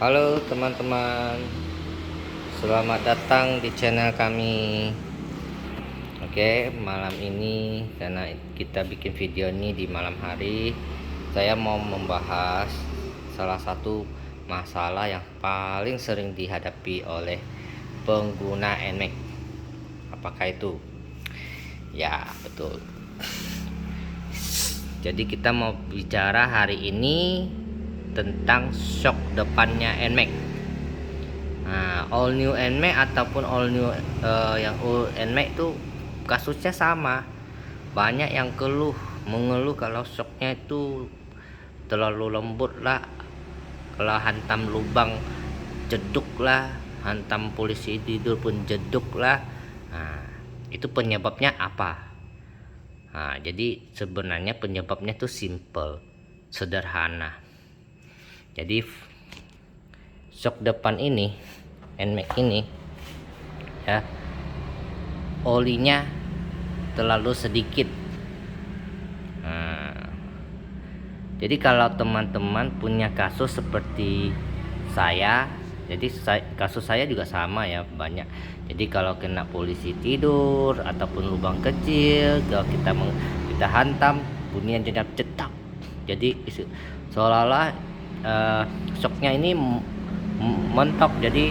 Halo teman-teman, selamat datang di channel kami. Oke, malam ini karena kita bikin video ini di malam hari, saya mau membahas salah satu masalah yang paling sering dihadapi oleh pengguna NMAX. Apakah itu? Ya, betul. Jadi kita mau bicara hari ini tentang shock depannya NMAX. Nah, all new NMAX ataupun all new yang old NMAX itu kasusnya sama. Banyak yang mengeluh kalau shocknya itu terlalu lembut lah, kalau hantam lubang jeduk lah, hantam polisi tidur pun jeduk lah. Nah, itu penyebabnya apa? Nah, jadi sebenarnya penyebabnya itu simple, sederhana. Jadi shock depan ini, NMAX ini ya, olinya terlalu sedikit. Nah, jadi kalau teman-teman punya kasus seperti saya, jadi kasus saya juga sama ya, banyak. Jadi kalau kena polisi tidur ataupun lubang kecil, kalau kita hantam bunyinya cetak. Jadi seolah-olah shocknya ini mentok, jadi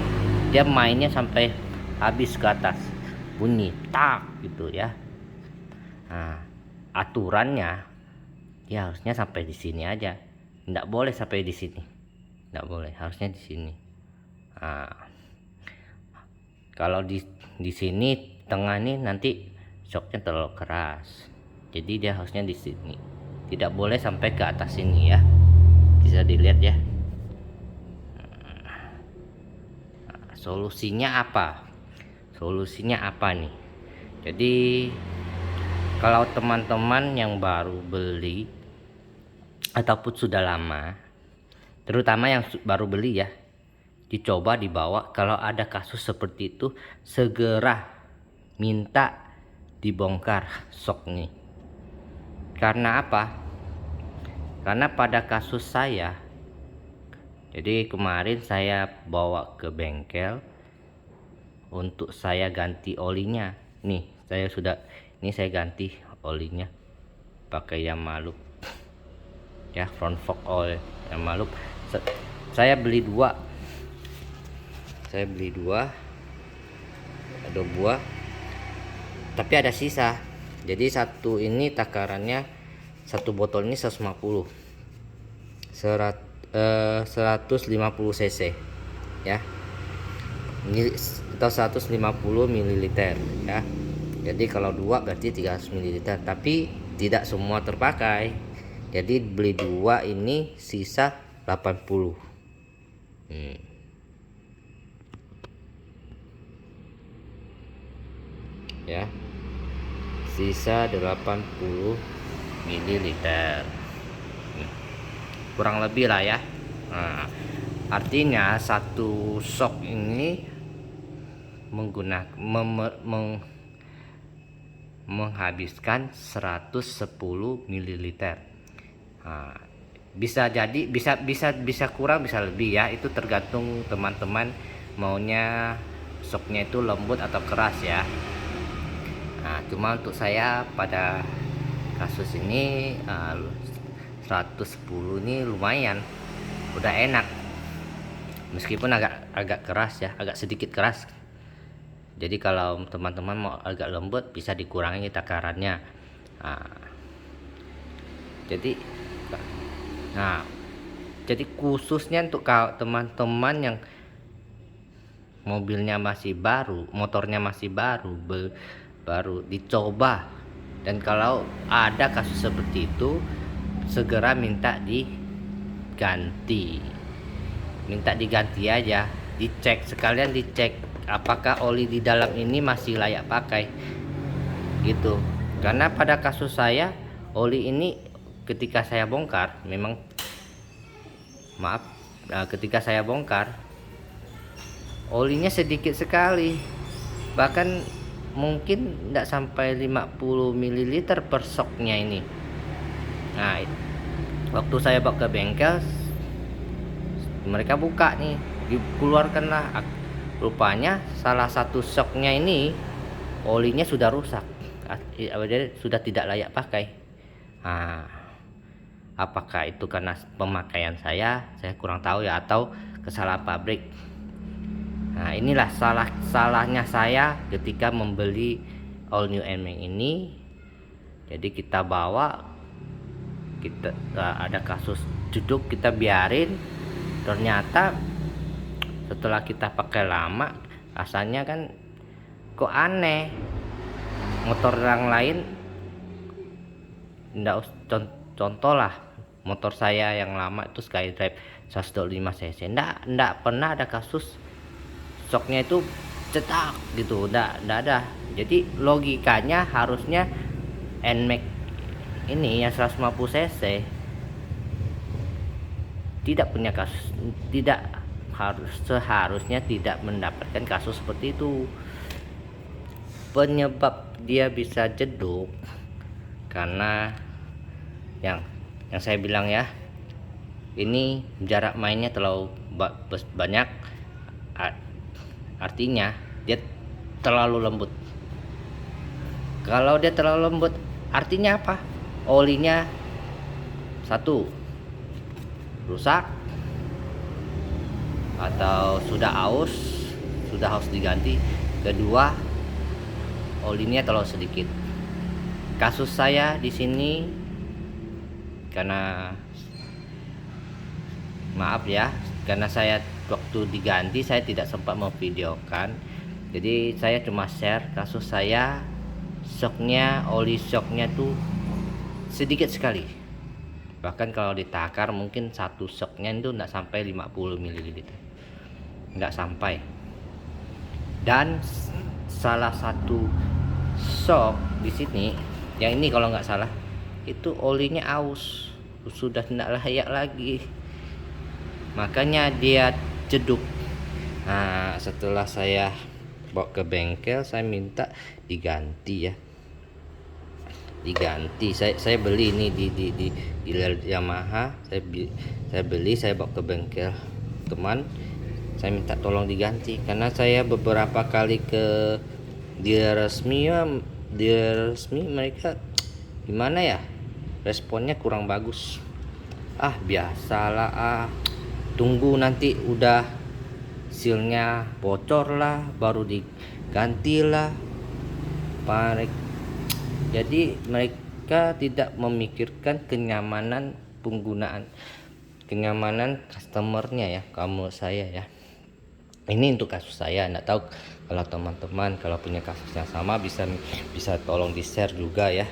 dia mainnya sampai habis ke atas, bunyi tak gitu ya. Nah, aturannya ya harusnya sampai di sini aja, nggak boleh sampai di sini, nggak boleh, harusnya di sini. Nah, kalau di sini tengah nih nanti shocknya terlalu keras, jadi dia harusnya di sini, tidak boleh sampai ke atas sini ya, bisa dilihat ya. Nah, solusinya apa? Solusinya apa nih? Jadi kalau teman-teman yang baru beli ataupun sudah lama, terutama yang baru beli ya, dicoba dibawa. Kalau ada kasus seperti itu, segera minta dibongkar shock nih. Karena apa? Karena pada kasus saya, jadi kemarin saya bawa ke bengkel untuk saya ganti olinya. Nih, saya ganti olinya pakai Yamalup ya, front fork oil Yamalup. Saya beli dua, ada buah, tapi ada sisa. Jadi satu ini takarannya, satu botol ini 150 150 cc ya, ini atau 150 ml ya. Jadi kalau dua berarti 300 ml, tapi tidak semua terpakai. Jadi beli dua ini sisa 80. Ya, sisa 80 ml, kurang lebih lah ya. Nah, artinya satu shock ini menghabiskan 110 ml. Nah, bisa jadi bisa kurang, bisa lebih ya, itu tergantung teman-teman maunya shocknya itu lembut atau keras ya. Nah, cuma untuk saya pada kasus ini 110 ini lumayan, udah enak, meskipun agak keras ya, agak sedikit keras. Jadi kalau teman-teman mau agak lembut bisa dikurangi takarannya. Jadi khususnya untuk teman-teman yang mobilnya masih baru, motornya masih baru dicoba, dan kalau ada kasus seperti itu segera minta diganti aja, dicek sekalian, dicek apakah oli di dalam ini masih layak pakai gitu. Karena pada kasus saya, oli ini ketika saya bongkar ketika saya bongkar olinya sedikit sekali, bahkan mungkin tidak sampai 50 ml per shocknya ini. Nah, waktu saya bawa ke bengkel mereka buka nih, dikeluarkanlah. Rupanya salah satu shocknya ini olinya sudah rusak, sudah tidak layak pakai. Nah, apakah itu karena pemakaian saya kurang tahu ya, atau kesalahan pabrik. Nah, inilah salahnya saya ketika membeli all new NMAX ini. Jadi kita bawa, kita ada kasus jeduk, kita biarin. Ternyata setelah kita pakai lama, rasanya kan kok aneh. Motor yang lain enggak, contoh lah motor saya yang lama itu Skydrive 125 cc, enggak pernah ada kasus shocknya itu cetak gitu, enggak ada. Jadi logikanya harusnya NMAX ini yang 150 cc tidak punya kasus, seharusnya tidak mendapatkan kasus seperti itu. Penyebab dia bisa jeduk karena yang saya bilang ya, ini jarak mainnya terlalu banyak, artinya dia terlalu lembut. Kalau dia terlalu lembut artinya apa? Olinya satu rusak atau sudah aus diganti. Kedua, olinya terlalu sedikit. Kasus saya di sini, karena maaf ya, karena saya waktu diganti saya tidak sempat memvideokan, jadi saya cuma share kasus saya. Shocknya, oli shocknya tuh sedikit sekali, bahkan kalau ditakar mungkin satu shocknya itu enggak sampai 50 ml, enggak sampai. Dan salah satu shock di sini yang ini kalau nggak salah itu olinya aus, sudah tidak layak lagi, makanya dia jeduk. Nah, setelah saya bawa ke bengkel, saya minta diganti ya, diganti. Saya beli ini di Yamaha, saya beli, saya bawa ke bengkel teman, saya minta tolong diganti karena saya beberapa kali ke dia resmi mereka gimana ya, responnya kurang bagus. Biasalah, tunggu nanti udah sealnya bocor lah baru diganti lah. Jadi mereka tidak memikirkan kenyamanan penggunaan, kenyamanan customernya ya, kamu saya ya. Ini untuk kasus saya, enggak tahu kalau teman-teman kalau punya kasus yang sama bisa tolong di share juga ya,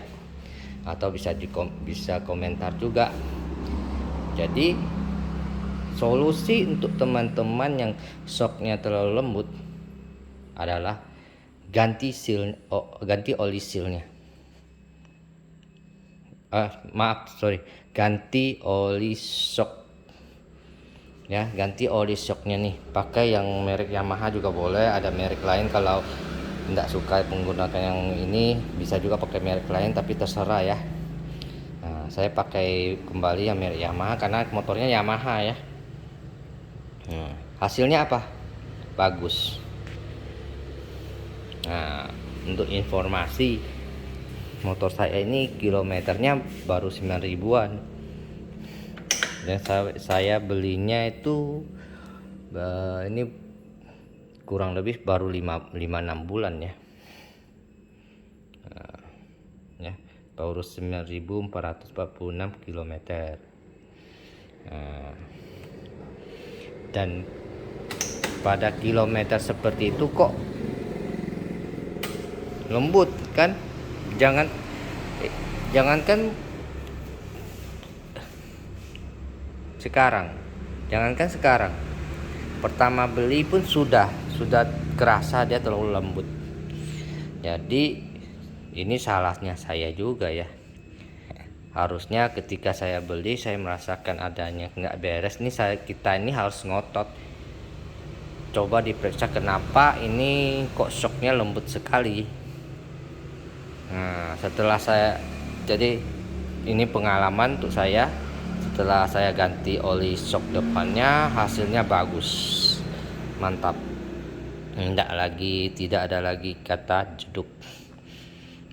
atau bisa komentar juga. Jadi solusi untuk teman-teman yang shocknya terlalu lembut adalah ganti oli sealnya. Ganti oli shock ya, ganti oli shocknya nih, pakai yang merek Yamaha juga boleh, ada merek lain. Kalau tidak suka menggunakan yang ini bisa juga pakai merek lain, tapi terserah ya. Nah, saya pakai kembali yang merek Yamaha karena motornya Yamaha ya. Hasilnya apa? Bagus. Nah, untuk informasi, motor saya ini kilometernya baru 9 ribuan. Dan saya belinya itu ini kurang lebih baru 5-6 bulan ya. Ya, baru 9.446 km. Dan pada kilometer seperti itu kok lembut kan? Jangankan sekarang, pertama beli pun sudah kerasa dia terlalu lembut. Jadi ini salahnya saya juga ya, harusnya ketika saya beli saya merasakan adanya nggak beres nih, kita ini harus ngotot, coba diperiksa kenapa ini kok shocknya lembut sekali. Nah, jadi ini pengalaman untuk saya. setelah saya ganti oli shock depannya, hasilnya bagus, mantap. Tidak ada lagi kata jeduk,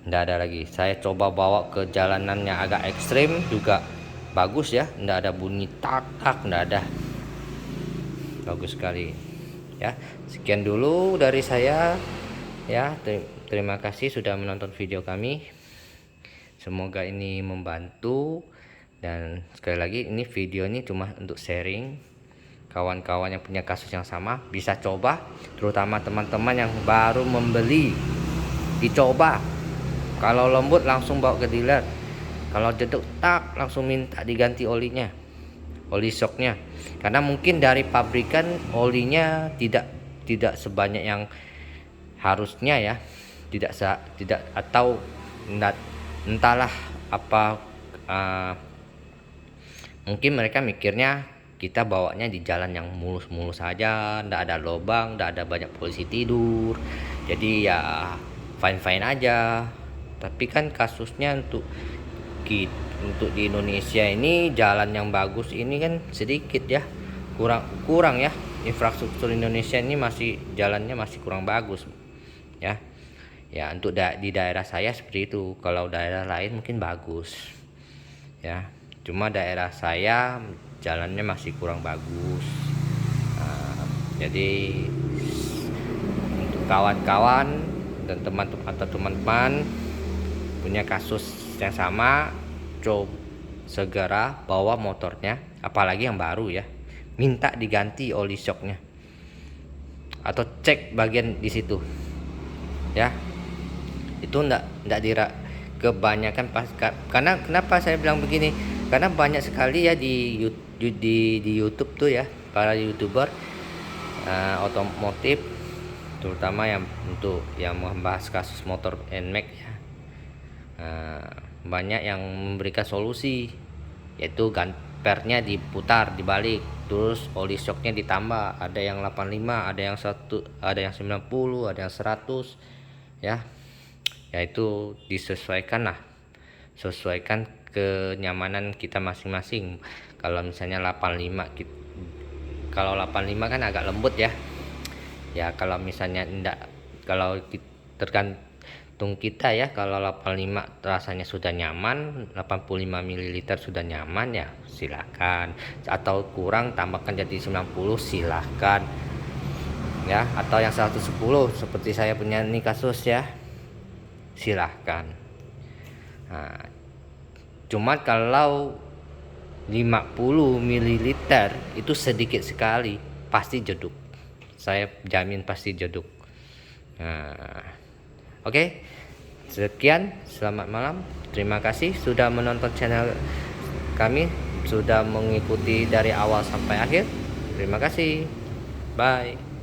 tidak ada lagi. Saya coba bawa ke jalanannya agak ekstrim juga bagus ya, tidak ada bunyi tak tak, tidak ada. Bagus sekali ya. Sekian dulu dari saya ya. Terima kasih sudah menonton video kami, semoga ini membantu. Dan sekali lagi, ini video ini cuma untuk sharing. Kawan-kawan yang punya kasus yang sama bisa coba, terutama teman-teman yang baru membeli, dicoba. Kalau lembut langsung bawa ke dealer, kalau jeduk tak langsung minta diganti olinya, oli shocknya. Karena mungkin dari pabrikan olinya tidak sebanyak yang harusnya ya, tidak atau entahlah apa. Mungkin mereka mikirnya kita bawanya di jalan yang mulus-mulus saja, ndak ada lubang, ndak ada banyak polisi tidur, jadi ya fine-fine aja. Tapi kan kasusnya untuk di Indonesia ini jalan yang bagus ini kan sedikit ya, kurang ya. Infrastruktur Indonesia ini masih jalannya masih kurang bagus ya. Ya untuk di daerah saya seperti itu. Kalau daerah lain mungkin bagus ya, cuma daerah saya jalannya masih kurang bagus. Jadi untuk kawan-kawan dan teman-teman punya kasus yang sama, coba segera bawa motornya, apalagi yang baru ya, minta diganti oli shocknya atau cek bagian di situ ya. Itu enggak kebanyakan karena kenapa saya bilang begini, karena banyak sekali ya di YouTube tuh ya, para YouTuber otomotif, terutama yang untuk yang membahas kasus motor NMAX ya. Banyak yang memberikan solusi, yaitu pernya diputar dibalik, terus oli shocknya ditambah, ada yang 85, ada yang 90, ada yang 100 ya. Yaitu disesuaikan lah, sesuaikan kenyamanan kita masing-masing. Kalau misalnya 85, kalau 85 kan agak lembut ya. Ya kalau misalnya enggak, kalau tergantung kita ya. Kalau 85 rasanya sudah nyaman, 85 ml sudah nyaman ya silakan. Atau kurang tambahkan jadi 90 silakan ya. Atau yang 110 seperti saya punya ini kasus ya, silahkan. Cuma kalau 50 ml itu sedikit sekali, pasti jeduk. Saya jamin pasti jeduk. Oke. Sekian, selamat malam. Terima kasih sudah menonton channel kami, sudah mengikuti dari awal sampai akhir. Terima kasih. Bye.